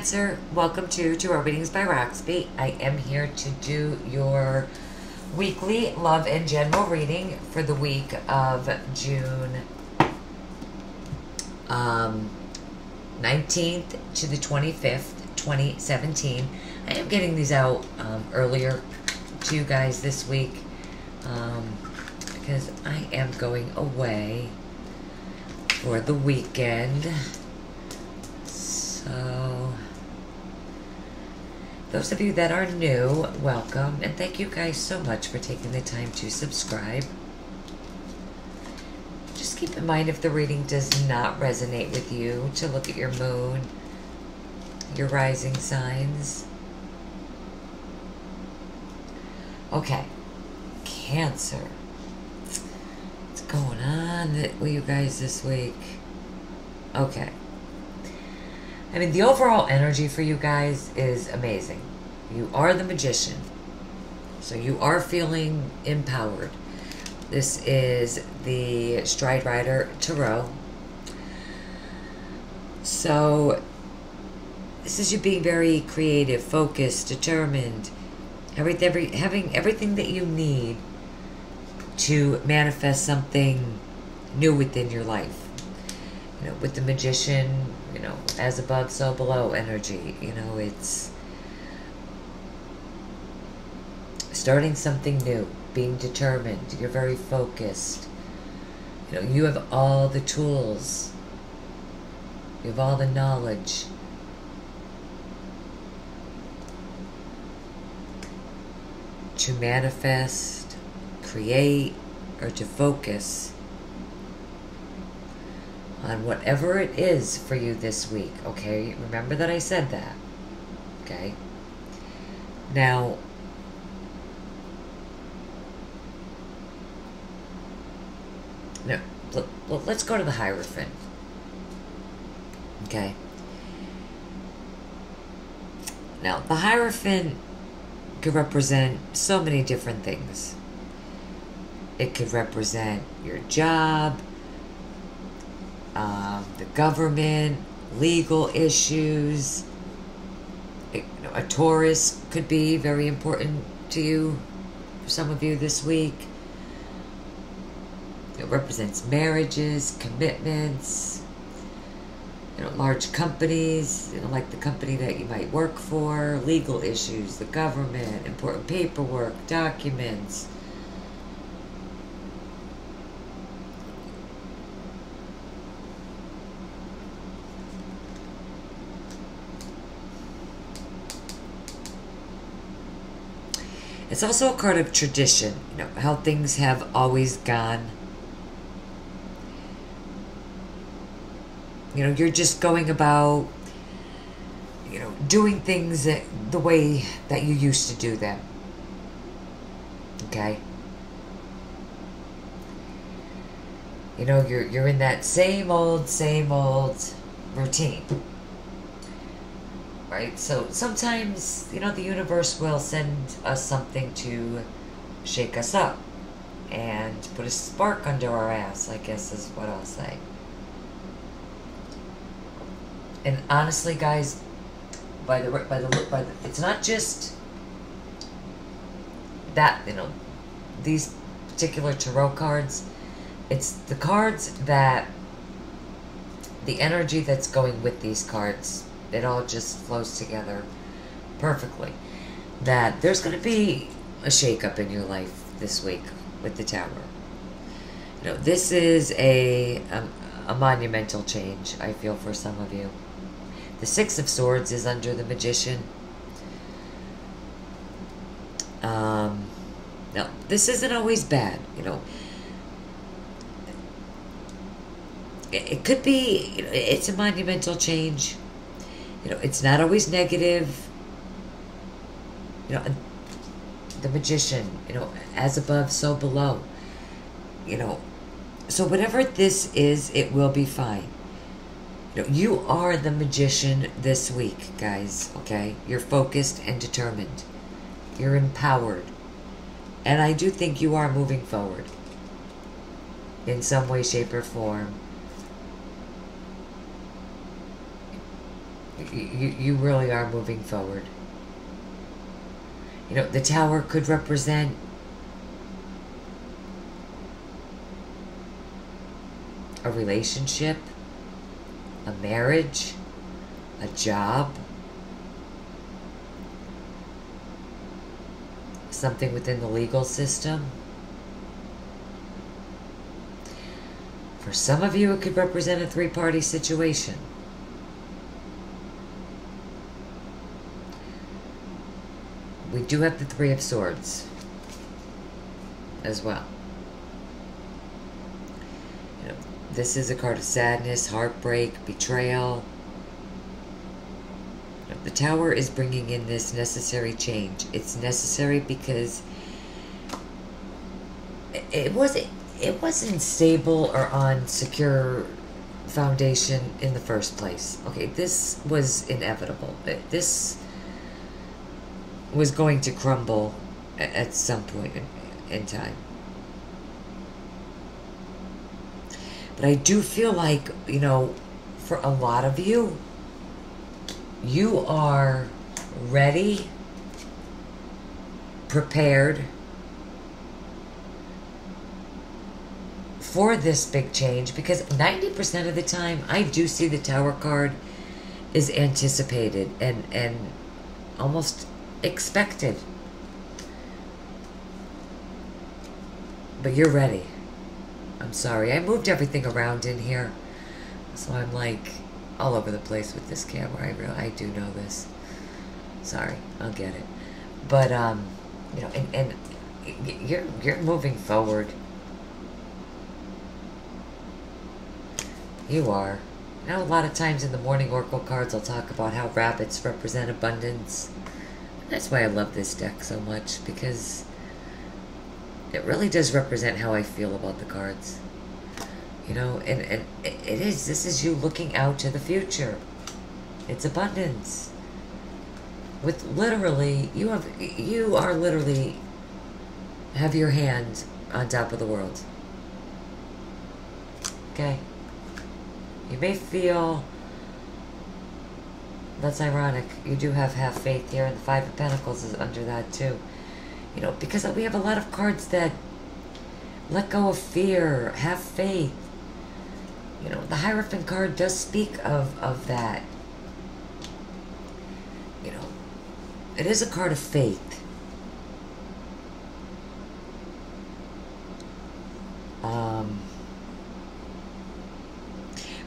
Cancer, welcome to Tarot Readings by Roxby. I am here to do your weekly love and general reading for the week of June 19th to the 25th, 2017. I am getting these out earlier to you guys this week because I am going away for the weekend. So, those of you that are new, welcome, and thank you guys so much for taking the time to subscribe. Just keep in mind, if the reading does not resonate with you, to look at your moon, your rising signs. Okay, Cancer. What's going on with you guys this week? Okay. I mean, the overall energy for you guys is amazing. You are the Magician. So you are feeling empowered. This is the Stride Rider Tarot. So this is you being very creative, focused, determined, having everything that you need to manifest something new within your life. You know, with the Magician, you know, as above, so below energy. You know, it's starting something new, being determined. You're very focused. You know, you have all the tools. You have all the knowledge. To manifest, create, or to focus on whatever it is for you this week, okay? Remember that I said that, okay? Now, let's go to the Hierophant, okay? Now, the Hierophant could represent so many different things. It could represent your job, the government, legal issues. You know, a Taurus could be very important to you, for some of you this week. It represents marriages, commitments, you know, large companies, you know, like the company that you might work for, legal issues, the government, important paperwork, documents. It's also a card of tradition, you know, how things have always gone. You know, you're just going about, you know, doing things the way that you used to do them. Okay? You know, you're in that same old routine. Right? So sometimes, you know, the universe will send us something to shake us up and put a spark under our ass, I guess is what I'll say. And honestly, guys, it's not just that, you know, these particular tarot cards. It's the cards that, the energy that's going with these cards. It all just flows together perfectly. That there's going to be a shakeup in your life this week with the Tower. You know, this is a monumental change, I feel, for some of you. The Six of Swords is under the Magician. Now, this isn't always bad, you know. It could be, you know, it's a monumental change. You know, it's not always negative. You know, the Magician, you know, as above, so below. You know, so whatever this is, it will be fine. You know, you are the Magician this week, guys, okay? You're focused and determined. You're empowered. And I do think you are moving forward in some way, shape, or form. You really are moving forward. You know, the Tower could represent a relationship, a marriage, a job, something within the legal system. For some of you, it could represent a three-party situation. We do have the Three of Swords as well. You know, this is a card of sadness, heartbreak, betrayal. You know, the Tower is bringing in this necessary change. It's necessary because it wasn't stable or on secure foundation in the first place. Okay, this was inevitable. This was going to crumble at some point in time. But I do feel like, you know, for a lot of you, you are ready, prepared for this big change, because 90% of the time I do see the Tower card is anticipated and almost expected. But you're ready. I'm sorry, I moved everything around in here, so I'm like all over the place with this camera. I do know this. Sorry, I'll get it. But you know, and you're moving forward. You are. You know, a lot of times in the morning oracle cards, I'll talk about how rabbits represent abundance. That's why I love this deck so much, because it really does represent how I feel about the cards. You know, and this is you looking out to the future. It's abundance. With literally, you are literally have your hand on top of the world. Okay? You may feel, that's ironic, you do have half faith here, and the Five of Pentacles is under that too. You know, because we have a lot of cards that let go of fear, have faith. You know, the Hierophant card does speak of that. You know, it is a card of faith.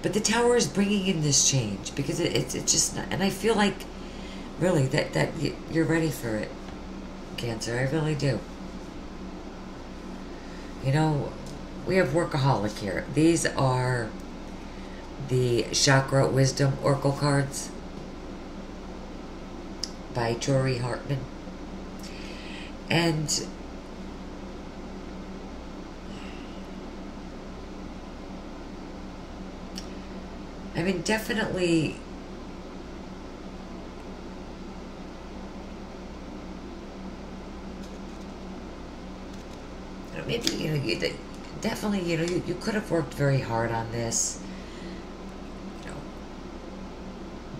But the Tower is bringing in this change, because it's just not, and I feel like really that you're ready for it, Cancer. I really do. You know, we have Workaholic here. These are the Chakra Wisdom Oracle cards by Jory Hartman. And I mean, definitely, maybe, you know, definitely, you know, you could have worked very hard on this, you know,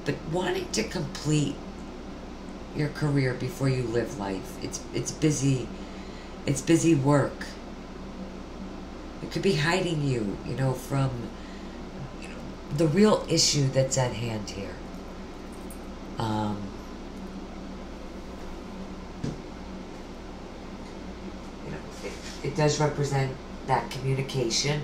but wanting to complete your career before you live life, it's busy work. It could be hiding you, you know, from the real issue that's at hand here. You know, it does represent that communication.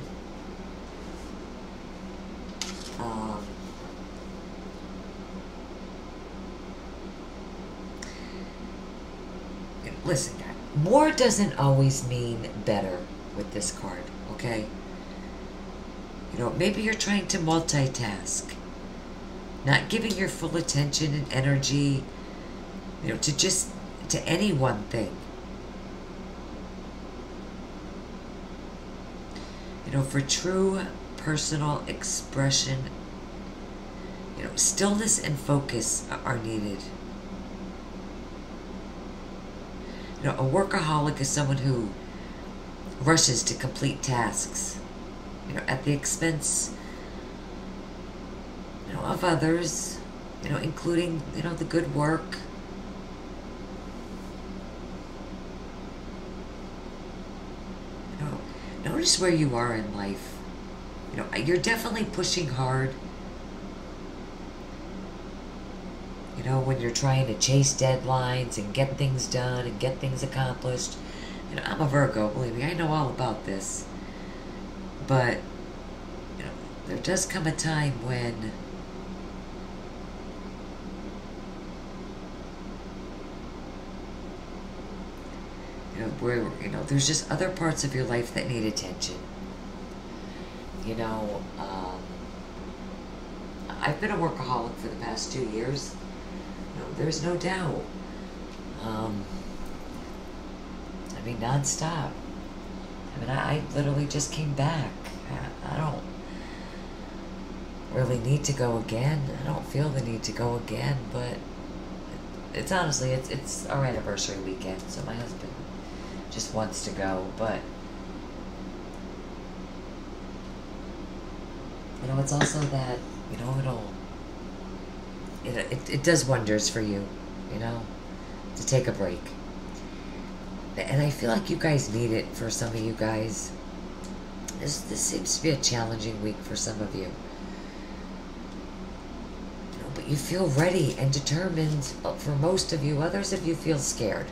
Listen, more doesn't always mean better with this card, okay? You know, maybe you're trying to multitask, not giving your full attention and energy, you know, to any one thing. You know, for true personal expression, you know, stillness and focus are needed. You know, a workaholic is someone who rushes to complete tasks, you know, at the expense, you know, of others, including, the good work. Notice where you are in life. You're definitely pushing hard. When you're trying to chase deadlines and get things done and get things accomplished. I'm a Virgo, believe me, I know all about this. But, there does come a time when where, there's just other parts of your life that need attention. I've been a workaholic for the past 2 years. There's no doubt. Nonstop. I literally just came back. I don't really need to go again. I don't feel the need to go again, but it's honestly, it's our anniversary weekend, so my husband just wants to go, but it's also that, it does wonders for you, to take a break. And I feel like you guys need it. For some of you guys, this seems to be a challenging week for some of you. But you feel ready and determined. For most of you, others of you feel scared.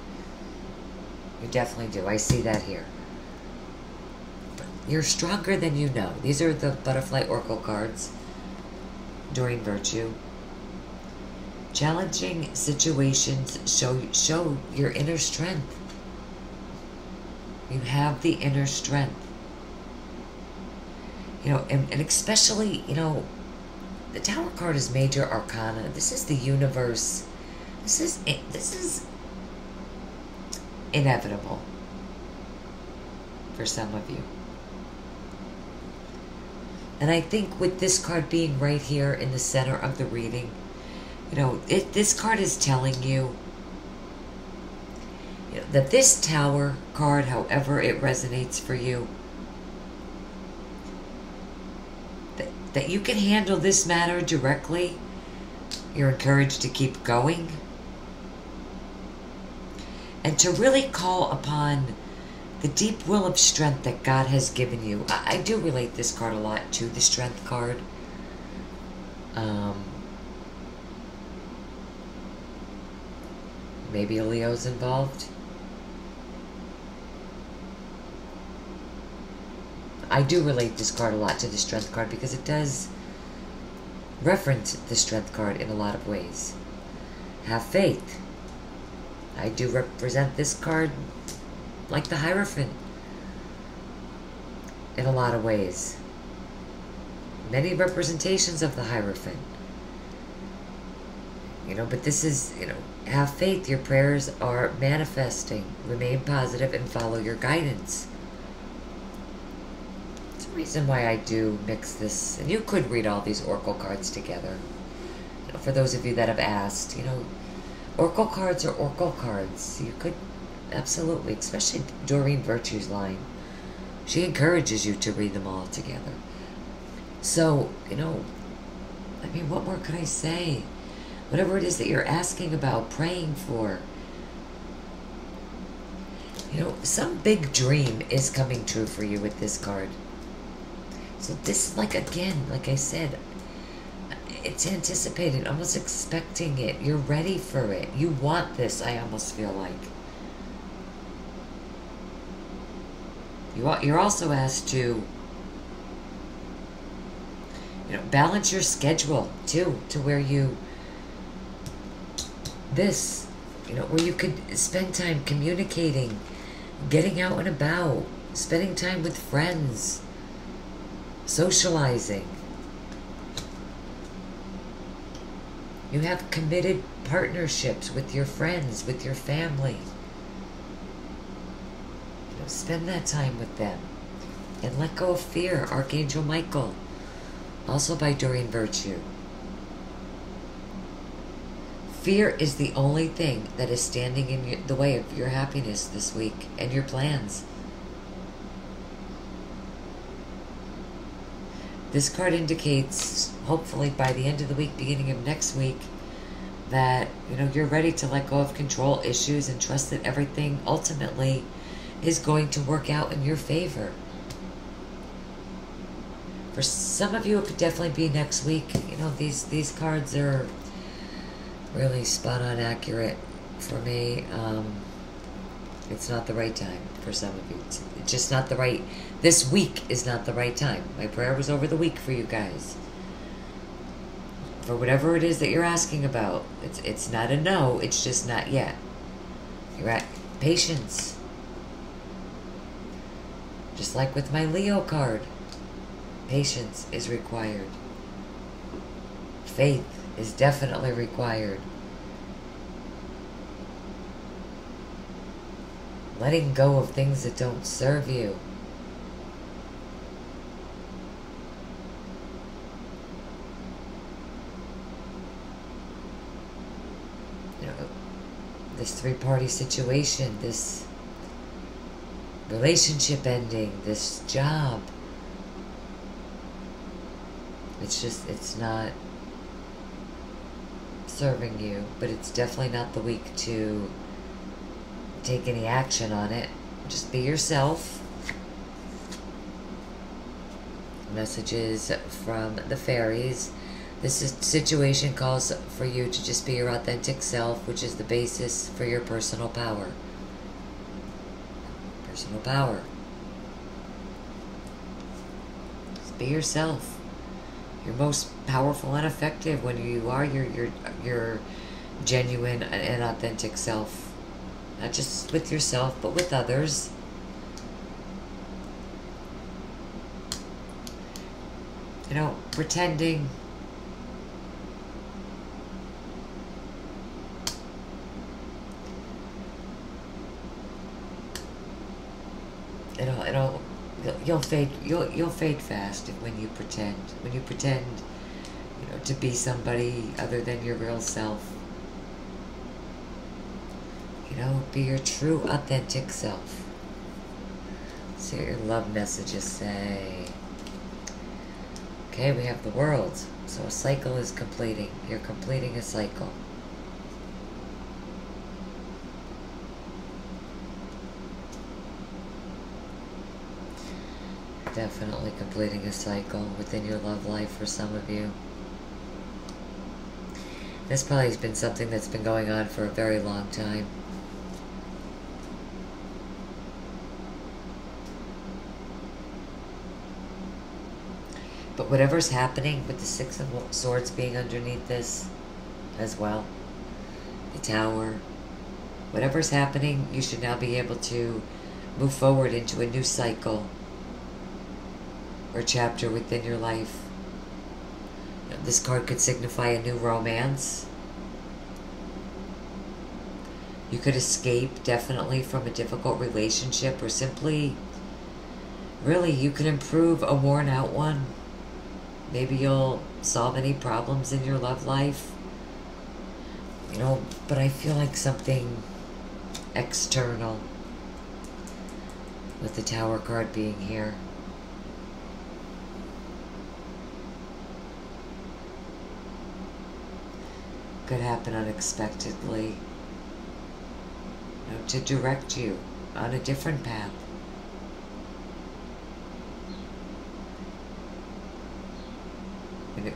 You definitely do. I see that here. But you're stronger than you know. These are the Butterfly Oracle cards during Virtue. Challenging situations show your inner strength. You have the inner strength. And especially, the Tower card is Major Arcana. This is the universe. This is inevitable for some of you. And I think with this card being right here in the center of the reading, this card is telling you that this Tower card, however it resonates for you, that you can handle this matter directly. You're encouraged to keep going and to really call upon the deep will of strength that God has given you. I do relate this card a lot to the Strength card. Maybe a Leo's involved. I do relate this card a lot to the Strength card because it does reference the Strength card in a lot of ways. Have faith. I do represent this card like the Hierophant in a lot of ways. Many representations of the Hierophant. But this is, have faith. Your prayers are manifesting. Remain positive and follow your guidance. Reason why I do mix this, and you could read all these Oracle cards together. For those of you that have asked, Oracle cards are Oracle cards. You could absolutely, especially Doreen Virtue's line. She encourages you to read them all together. So, what more could I say? Whatever it is that you're asking about, praying for. Some big dream is coming true for you with this card. So this, again, like I said, it's anticipated, almost expecting it. You're ready for it. You want this, I almost feel like. You're also asked to, balance your schedule, too, to where you, where you could spend time communicating, getting out and about, spending time with friends, socializing. You have committed partnerships with your friends, with your family. Spend that time with them. And let go of fear. Archangel Michael. Also by Doreen Virtue. Fear is the only thing that is standing in the way of your happiness this week and your plans. This card indicates, hopefully by the end of the week, beginning of next week, that, you're ready to let go of control issues and trust that everything ultimately is going to work out in your favor. For some of you, it could definitely be next week. These cards are really spot on accurate for me. It's not the right time for some of you. It's just not the right... This week is not the right time. My prayer was over the week for you guys. For whatever it is that you're asking about, it's not a no, it's just not yet. You're at patience. Just like with my Leo card, patience is required. Faith is definitely required. Letting go of things that don't serve you. This three-party situation, this relationship ending, this job. It's not serving you, but it's definitely not the week to take any action on it. Just be yourself. Messages from the fairies. This situation calls for you to just be your authentic self, which is the basis for your personal power. Personal power. Just be yourself. You're most powerful and effective when you are your genuine and authentic self. Not just with yourself, but with others. Pretending. You'll fade fast when you pretend. When you pretend, to be somebody other than your real self. Be your true, authentic self. See what your love messages say. Okay, we have the World. So a cycle is completing. You're completing a cycle. Definitely completing a cycle within your love life for some of you. This probably has been something that's been going on for a very long time. But whatever's happening with the Six of Swords being underneath this as well, the Tower, whatever's happening, you should now be able to move forward into a new cycle or chapter within your life. This card could signify a new romance. You could escape definitely from a difficult relationship, or simply, really, you could improve a worn out one. Maybe you'll solve any problems in your love life. But I feel like something external with the Tower card being here. Could happen unexpectedly. To direct you on a different path.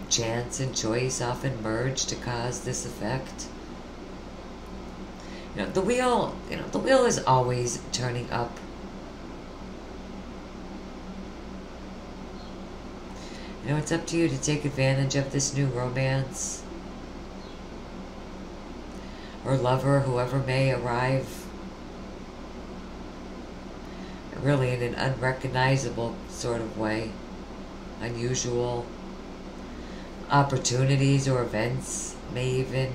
Chance and choice often merge to cause this effect. The wheel, the wheel is always turning up. It's up to you to take advantage of this new romance or lover, whoever may arrive, really in an unrecognizable sort of way, unusual opportunities or events may even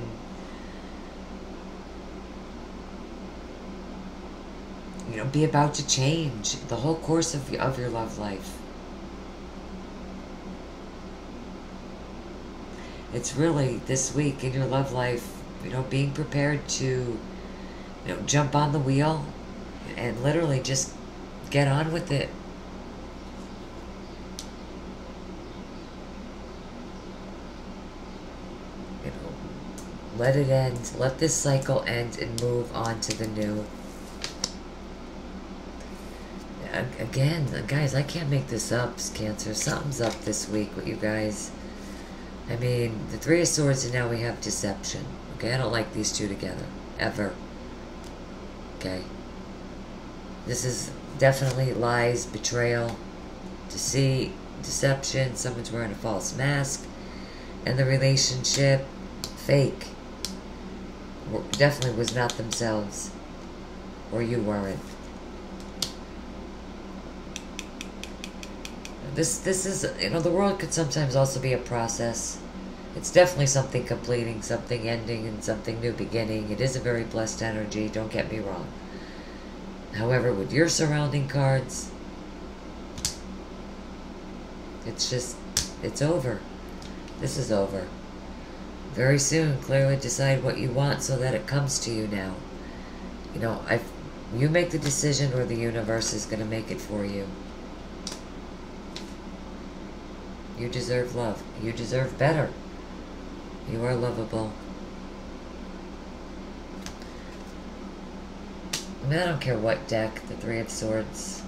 be about to change the whole course of your love life. It's really this week in your love life, being prepared to jump on the wheel and literally just get on with it. Let it end. Let this cycle end and move on to the new. Again, guys, I can't make this up, Cancer. Something's up this week with you guys. I mean, the Three of Swords, and now we have deception. Okay, I don't like these two together. Ever. Okay. This is definitely lies, betrayal, deceit, deception. Someone's wearing a false mask. And the relationship, fake. Definitely was not themselves. Or you weren't. This is, you know, the world could sometimes also be a process. It's definitely something completing, something ending, and something new beginning. It is a very blessed energy, don't get me wrong. However, with your surrounding cards, it's just, it's over. This is over. Very soon, clearly decide what you want so that it comes to you now. You know, you make the decision, or the universe is going to make it for you. You deserve love. You deserve better. You are lovable. I mean, I don't care what deck, the Three of Swords.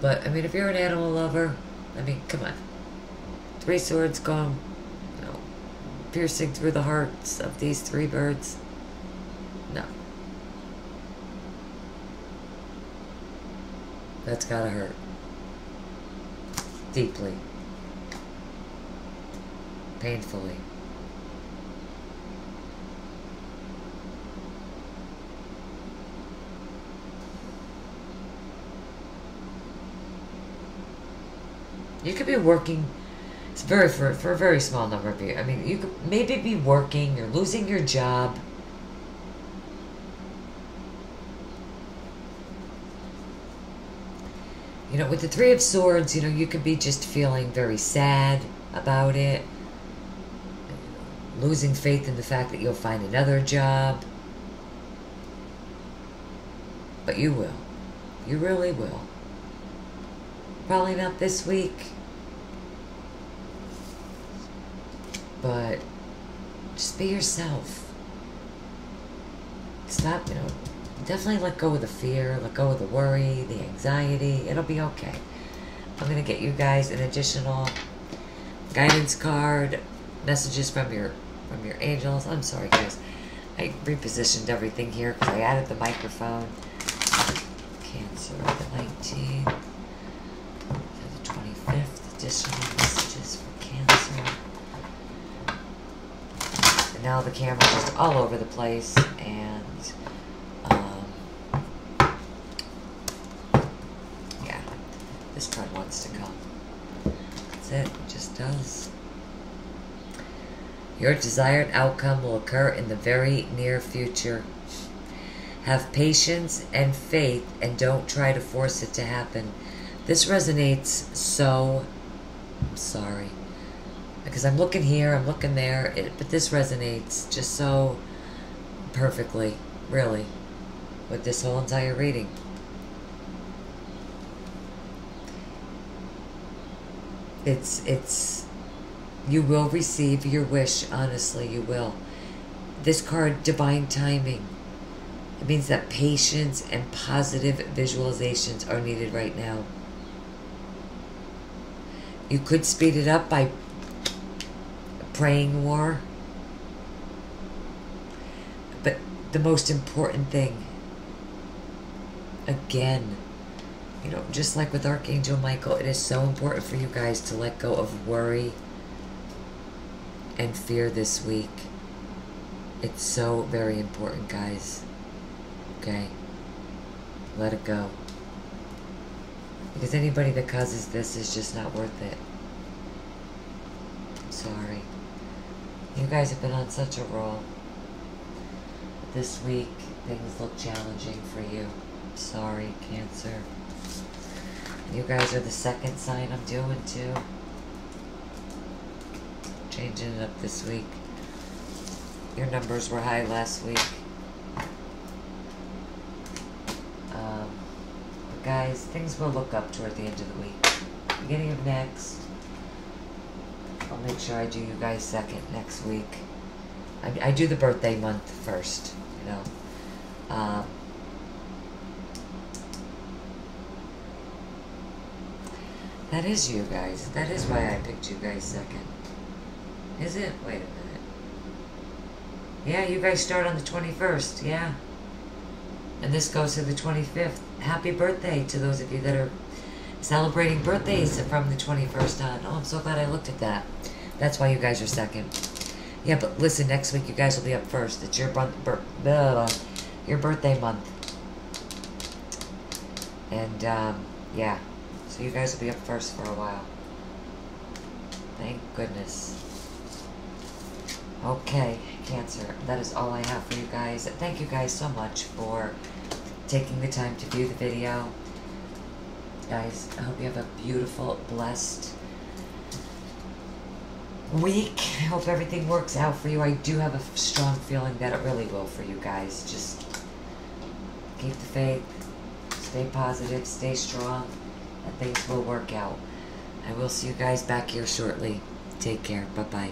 But, I mean, if you're an animal lover, I mean, come on. Three swords going, you know, piercing through the hearts of these three birds. No. That's gotta hurt. Deeply. Painfully. You could be working, it's very for a very small number of you. I mean, you could maybe be working, you're losing your job. You know, with the Three of Swords, you know, you could be just feeling very sad about it. Losing faith in the fact that you'll find another job. But you will. You really will. Probably not this week. But just be yourself. Stop, you know, definitely let go of the fear, let go of the worry, the anxiety. It'll be okay. I'm going to get you guys an additional guidance card, messages from your angels. I'm sorry, guys. I repositioned everything here because I added the microphone. Cancer, the 19th, the 25th, additional messages for Cancer. And now the camera's just all over the place, and yeah, this card wants to come. That's it. It just does. Your desired outcome will occur in the very near future. Have patience and faith, and don't try to force it to happen. This resonates so, I'm sorry, because I'm looking here, I'm looking there, but this resonates just so perfectly, really, with this whole entire reading. It's, you will receive your wish, honestly, you will. This card, divine timing. It means that patience and positive visualizations are needed right now. You could speed it up by praying more. But the most important thing, again, you know, just like with Archangel Michael, it is so important for you guys to let go of worry and fear this week. It's so very important, guys. Okay? Let it go. Because anybody that causes this is just not worth it. I'm sorry. You guys have been on such a roll. But this week, things look challenging for you. I'm sorry, Cancer. You guys are the second sign I'm doing too. Changing it up this week. Your numbers were high last week. But guys, things will look up toward the end of the week. Beginning of next. I'll make sure I do you guys second next week. I do the birthday month first, you know. That is you guys. That is why I picked you guys second. Is it? Wait a minute. Yeah, you guys start on the 21st, yeah. And this goes to the 25th. Happy birthday to those of you that are celebrating birthdays from the 21st on. Oh, I'm so glad I looked at that. That's why you guys are second. Yeah, but listen, next week you guys will be up first. It's your birthday month. And, yeah. So you guys will be up first for a while. Thank goodness. Okay, Cancer. That is all I have for you guys. Thank you guys so much for taking the time to view the video. Guys, I hope you have a beautiful, blessed week. I hope everything works out for you. I do have a strong feeling that it really will for you guys. Just keep the faith, stay positive, stay strong, and things will work out. I will see you guys back here shortly. Take care. Bye-bye.